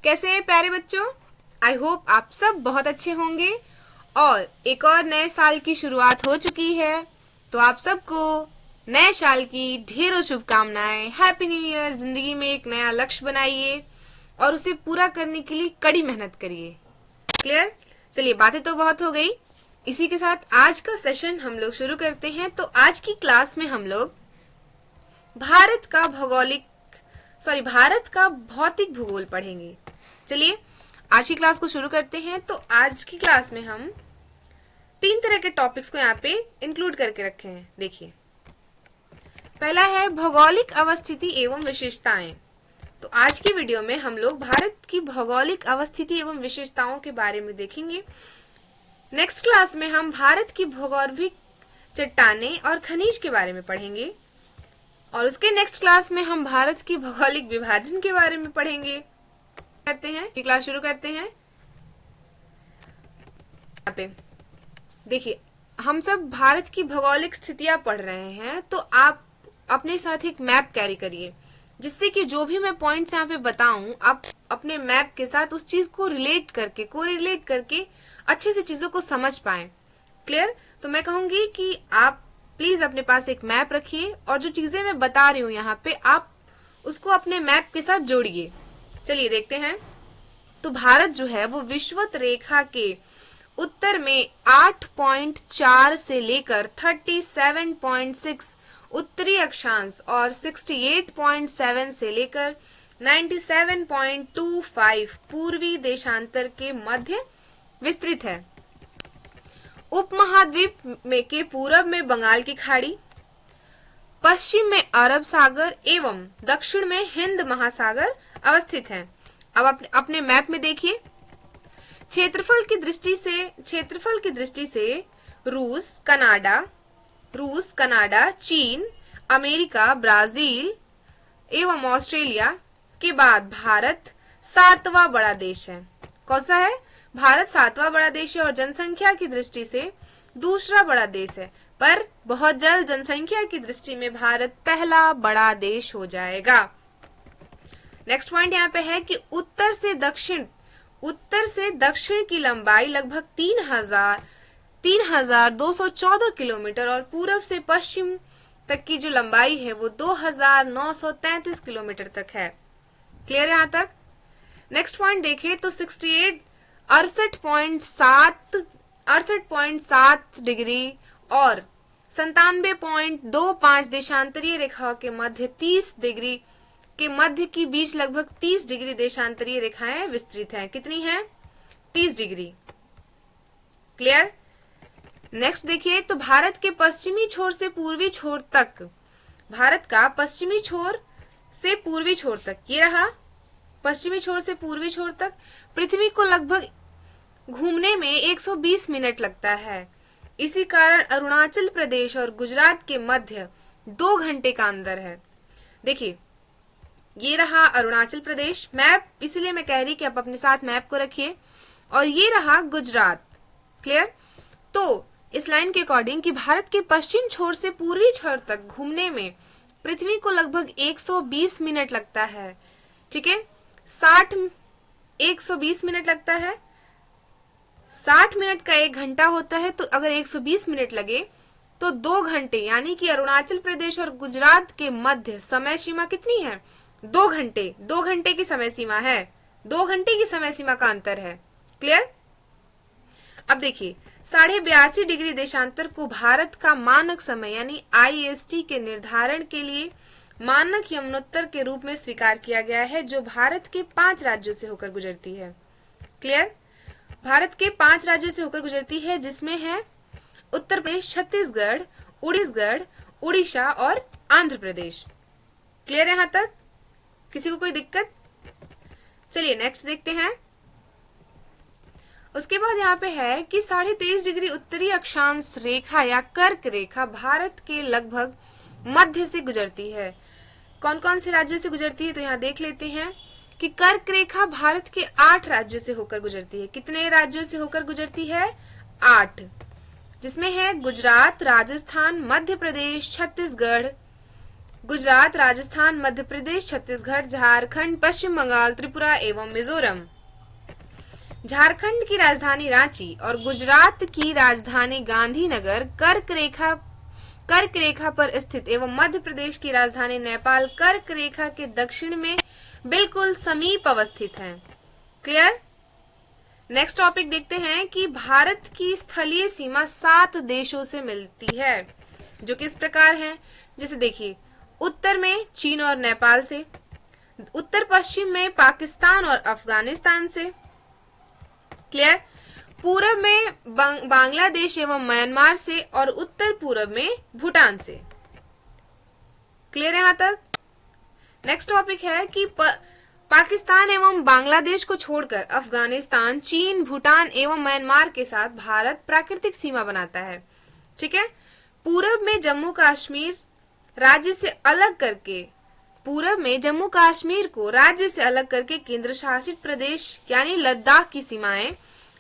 कैसे हैं प्यारे बच्चों। आई होप आप सब बहुत अच्छे होंगे और एक और नए साल की शुरुआत हो चुकी है, तो आप सबको नए साल की ढेरों शुभकामनाएं। Happy new year. जिंदगी में एक नया लक्ष्य बनाइए और उसे पूरा करने के लिए कड़ी मेहनत करिए। क्लियर? चलिए, बातें तो बहुत हो गई, इसी के साथ आज का सेशन हम लोग शुरू करते हैं। तो आज की क्लास में हम लोग भारत का भौतिक भूगोल पढ़ेंगे। चलिए आज की क्लास को शुरू करते हैं। तो आज की क्लास में हम 3 तरह के टॉपिक्स को यहाँ पे इंक्लूड करके रखे हैं। देखिए, पहला है भौगोलिक अवस्थिति एवं विशेषताएं। तो आज की वीडियो में हम लोग भारत की भौगोलिक अवस्थिति एवं विशेषताओं के बारे में देखेंगे। नेक्स्ट क्लास में हम भारत की भौगोलिक चट्टानें और खनिज के बारे में पढ़ेंगे और उसके नेक्स्ट क्लास में हम भारत की भौगोलिक विभाजन के बारे में पढ़ेंगे। करते हैं कि क्लास शुरू करते हैं। यहाँ पे देखिए, हम सब भारत की भौगोलिक स्थितियां पढ़ रहे हैं, तो आप अपने साथ एक मैप कैरी करिए, जिससे कि जो भी मैं पॉइंट्स यहाँ पे बताऊं, आप अपने मैप के साथ उस चीज को कोरिलेट करके अच्छे से चीजों को समझ पाएं। क्लियर? तो मैं कहूंगी कि आप प्लीज अपने पास एक मैप रखिए और जो चीजें मैं बता रही हूँ यहाँ पे, आप उसको अपने मैप के साथ जोड़िए। चलिए देखते हैं। तो भारत जो है वो विषुवत रेखा के उत्तर में 8.4 से लेकर 37.6 उत्तरी अक्षांश और 68.7 से लेकर 97.25 पूर्वी देशांतर के मध्य विस्तृत है। उपमहाद्वीप में के पूरब में बंगाल की खाड़ी, पश्चिम में अरब सागर एवं दक्षिण में हिंद महासागर अवस्थित है। अब अपने मैप में देखिए, क्षेत्रफल की दृष्टि से रूस, कनाडा, चीन, अमेरिका, ब्राजील एवं ऑस्ट्रेलिया के बाद भारत 7वां बड़ा देश है। कौन सा है? भारत 7वां बड़ा देश है और जनसंख्या की दृष्टि से दूसरा बड़ा देश है, पर बहुत जल्द जनसंख्या की दृष्टि में भारत पहला बड़ा देश हो जाएगा। नेक्स्ट पॉइंट यहाँ पे है कि उत्तर से दक्षिण की लंबाई लगभग 3,214 किलोमीटर और पूरब से पश्चिम तक की जो लंबाई है वो 2,933 किलोमीटर तक है। क्लियर यहाँ तक? नेक्स्ट पॉइंट देखें तो 68.7 डिग्री और 97.25 देशांतरीय रेखाओं के मध्य 30 डिग्री के मध्य की बीच लगभग 30 डिग्री देशांतरीय रेखाएं विस्तृत हैं। कितनी हैं? 30 डिग्री। क्लियर? नेक्स्ट देखिए, तो भारत के पश्चिमी छोर से पूर्वी छोर तक, भारत का पश्चिमी छोर से पूर्वी छोर तक, ये रहा पश्चिमी छोर से पूर्वी छोर तक, पृथ्वी को लगभग घूमने में 120 मिनट लगता है। इसी कारण अरुणाचल प्रदेश और गुजरात के मध्य 2 घंटे का अंतर है। देखिए, ये रहा अरुणाचल प्रदेश, मैप इसलिए मैं कह रही कि आप अपने साथ मैप को रखिए, और ये रहा गुजरात। क्लियर? तो इस लाइन के अकॉर्डिंग कि भारत के पश्चिम छोर से पूर्वी छोर तक घूमने में पृथ्वी को लगभग 120 मिनट लगता है। ठीक है, 120 मिनट लगता है। 60 मिनट का 1 घंटा होता है, तो अगर 120 मिनट लगे तो 2 घंटे, यानी कि अरुणाचल प्रदेश और गुजरात के मध्य समय सीमा कितनी है? 2 घंटे। 2 घंटे की समय सीमा है, 2 घंटे की समय सीमा का अंतर है। क्लियर? अब देखिए, 82.5 डिग्री देशांतर को भारत का मानक समय यानी IST के निर्धारण के लिए मानक यमुनोत्तर के रूप में स्वीकार किया गया है, जो भारत के 5 राज्यों से होकर गुजरती है। क्लियर? भारत के 5 राज्यों से होकर गुजरती है, जिसमें है उत्तर प्रदेश, छत्तीसगढ़, उड़ीसा और आंध्र प्रदेश। क्लियर यहाँ तक? किसी को कोई दिक्कत? चलिए नेक्स्ट देखते हैं। उसके बाद यहाँ पे है कि 23.5 डिग्री उत्तरी अक्षांश रेखा या कर्क रेखा भारत के लगभग मध्य से गुजरती है। कौन कौन से राज्यों से गुजरती है? तो यहाँ देख लेते हैं कि कर्क रेखा भारत के 8 राज्यों से होकर गुजरती है। कितने राज्यों से होकर गुजरती है? 8, जिसमें है गुजरात, राजस्थान, मध्य प्रदेश, छत्तीसगढ़, गुजरात, राजस्थान, मध्य प्रदेश, छत्तीसगढ़, झारखंड, पश्चिम बंगाल, त्रिपुरा एवं मिजोरम। झारखंड की राजधानी रांची और गुजरात की राजधानी गांधीनगर कर्क रेखा पर स्थित एवं मध्य प्रदेश की राजधानी नेपाल कर्क रेखा के दक्षिण में बिल्कुल समीप अवस्थित है। क्लियर। नेक्स्ट टॉपिक देखते हैं कि भारत की स्थलीय सीमा 7 देशों से मिलती है, जो कि इस प्रकार है। जैसे देखिए, उत्तर में चीन और नेपाल से, उत्तर पश्चिम में पाकिस्तान और अफगानिस्तान से। क्लियर। पूरब में बांग्लादेश एवं म्यांमार से और उत्तर पूरब में भूटान से। क्लियर है यहां तक। नेक्स्ट टॉपिक है कि पाकिस्तान एवं बांग्लादेश को छोड़कर अफगानिस्तान, चीन, भूटान एवं म्यांमार के साथ भारत प्राकृतिक सीमा बनाता है। ठीक है। पूरब में जम्मू कश्मीर राज्य से अलग करके, पूरब में जम्मू कश्मीर को राज्य से अलग करके केंद्र शासित प्रदेश यानी लद्दाख की सीमाएं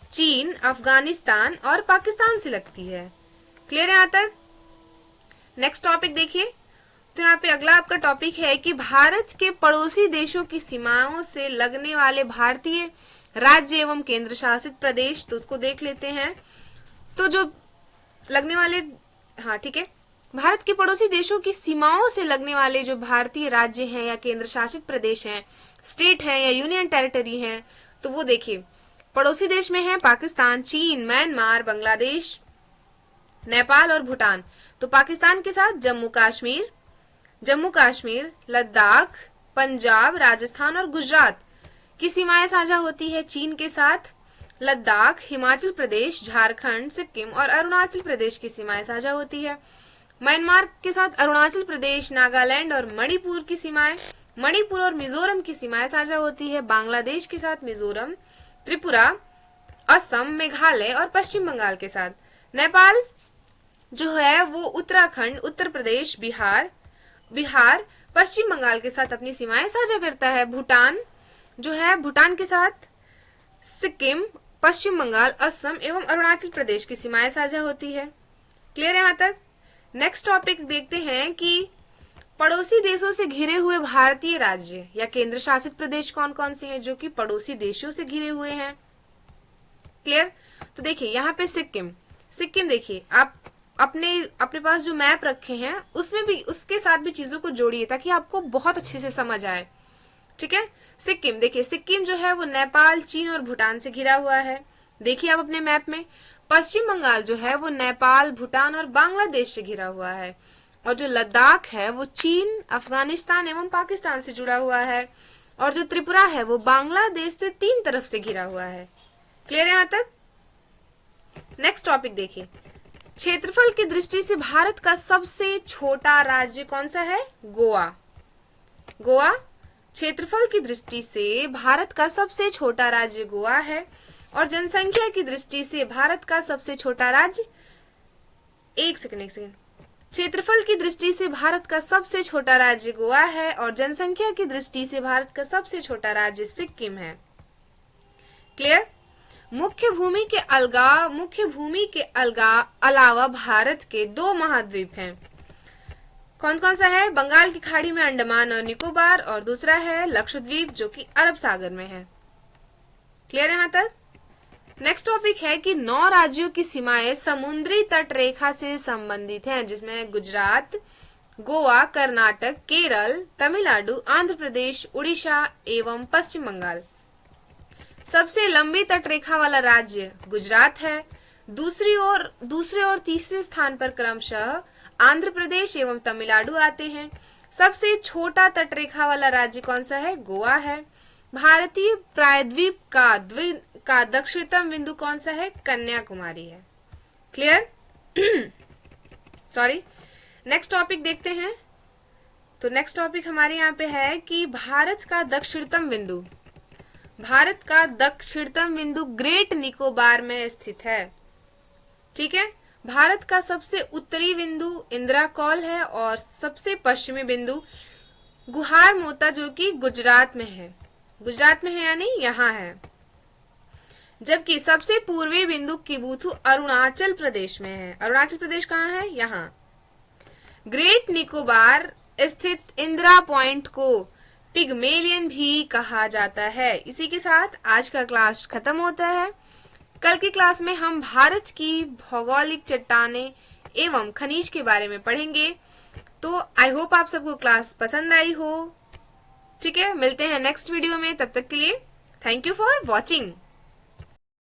चीन, अफगानिस्तान और पाकिस्तान से लगती है। क्लियर है यहां तक। नेक्स्ट टॉपिक देखिए, तो यहाँ पे अगला आपका टॉपिक है कि भारत के पड़ोसी देशों की सीमाओं से लगने वाले भारतीय राज्य एवं केंद्र शासित प्रदेश, तो उसको देख लेते हैं। तो जो लगने वाले, हाँ ठीक है, भारत के पड़ोसी देशों की सीमाओं से लगने वाले जो भारतीय राज्य हैं या केंद्र शासित प्रदेश हैं, स्टेट हैं या यूनियन टेरिटरी हैं, तो वो देखिए पड़ोसी देश में है पाकिस्तान, चीन, म्यांमार, बांग्लादेश, नेपाल और भूटान। तो पाकिस्तान के साथ जम्मू कश्मीर, लद्दाख, पंजाब, राजस्थान और गुजरात की सीमाएं साझा होती है। चीन के साथ लद्दाख, हिमाचल प्रदेश, झारखंड, सिक्किम और अरुणाचल प्रदेश की सीमाएं साझा होती है। म्यांमार के साथ अरुणाचल प्रदेश, नागालैंड और मणिपुर की सीमाएं, मणिपुर और मिजोरम की सीमाएं साझा होती है। बांग्लादेश के साथ मिजोरम, त्रिपुरा, असम, मेघालय और पश्चिम बंगाल के साथ। नेपाल जो है वो उत्तराखंड, उत्तर प्रदेश, बिहार, पश्चिम बंगाल के साथ अपनी सीमाएं साझा करता है। भूटान जो है, भूटान के साथ सिक्किम, पश्चिम बंगाल, असम एवं अरुणाचल प्रदेश की सीमाएं साझा होती है। क्लियर है यहां तक। नेक्स्ट टॉपिक देखते हैं कि पड़ोसी देशों से घिरे हुए भारतीय राज्य या केंद्र शासित प्रदेश कौन कौन से हैं जो कि पड़ोसी देशों से घिरे हुए हैं। क्लियर। तो देखिए यहाँ पे सिक्किम देखिए, आप अपने पास जो मैप रखे हैं उसमें भी उसके साथ भी चीजों को जोड़िए ताकि आपको बहुत अच्छे से समझ आए। ठीक है। सिक्किम देखिए, सिक्किम जो है वो नेपाल, चीन और भूटान से घिरा हुआ है। देखिए आप अपने मैप में। पश्चिम बंगाल जो है वो नेपाल, भूटान और बांग्लादेश से घिरा हुआ है। और जो लद्दाख है वो चीन, अफगानिस्तान एवं पाकिस्तान से जुड़ा हुआ है। और जो त्रिपुरा है वो बांग्लादेश से 3 तरफ से घिरा हुआ है। क्लियर है यहां तक। नेक्स्ट टॉपिक देखिए, क्षेत्रफल की दृष्टि से भारत का सबसे छोटा राज्य कौन सा है? गोवा। क्षेत्रफल की दृष्टि से भारत का सबसे छोटा राज्य गोवा है। और जनसंख्या की दृष्टि से भारत का सबसे छोटा राज्य, एक सेकंड, क्षेत्रफल की दृष्टि से भारत का सबसे छोटा राज्य गोवा है और जनसंख्या की दृष्टि से भारत का सबसे छोटा राज्य सिक्किम है। क्लियर। मुख्य भूमि के अलावा भारत के 2 महाद्वीप हैं। कौन कौन सा है? बंगाल की खाड़ी में अंडमान और निकोबार और दूसरा है लक्षद्वीप जो कि अरब सागर में है। क्लियर है यहां तक। नेक्स्ट टॉपिक है कि 9 राज्यों की सीमाएं समुद्री तट रेखा से संबंधित हैं, जिसमें गुजरात, गोवा, कर्नाटक, केरल, तमिलनाडु, आंध्र प्रदेश, उड़ीसा एवं पश्चिम बंगाल। सबसे लंबी तट रेखा वाला राज्य गुजरात है। दूसरे और तीसरे स्थान पर क्रमशः आंध्र प्रदेश एवं तमिलनाडु आते हैं। सबसे छोटा तट रेखा वाला राज्य कौन सा है? गोवा है। भारतीय प्रायद्वीप का दक्षिणतम बिंदु कौन सा है? कन्याकुमारी है। क्लियर। सॉरी। नेक्स्ट टॉपिक देखते हैं। तो नेक्स्ट टॉपिक हमारे यहाँ पे है कि भारत का दक्षिणतम बिंदु ग्रेट निकोबार में स्थित है। ठीक है। भारत का सबसे उत्तरी बिंदु इंदिरा कॉल है और सबसे पश्चिमी बिंदु गुहार मोता जो कि गुजरात में है यानी यहाँ है। जबकि सबसे पूर्वी बिंदु किबुथु अरुणाचल प्रदेश में है। अरुणाचल प्रदेश कहाँ है? यहाँ। ग्रेट निकोबार स्थित इंदिरा पॉइंट को पिग्मेलियन भी कहा जाता है। इसी के साथ आज का क्लास खत्म होता है। कल की क्लास में हम भारत की भौगोलिक चट्टानें एवं खनिज के बारे में पढ़ेंगे। तो आई होप आप सबको क्लास पसंद आई हो। ठीक है, मिलते हैं नेक्स्ट वीडियो में। तब तक के लिए थैंक यू फॉर वॉचिंग।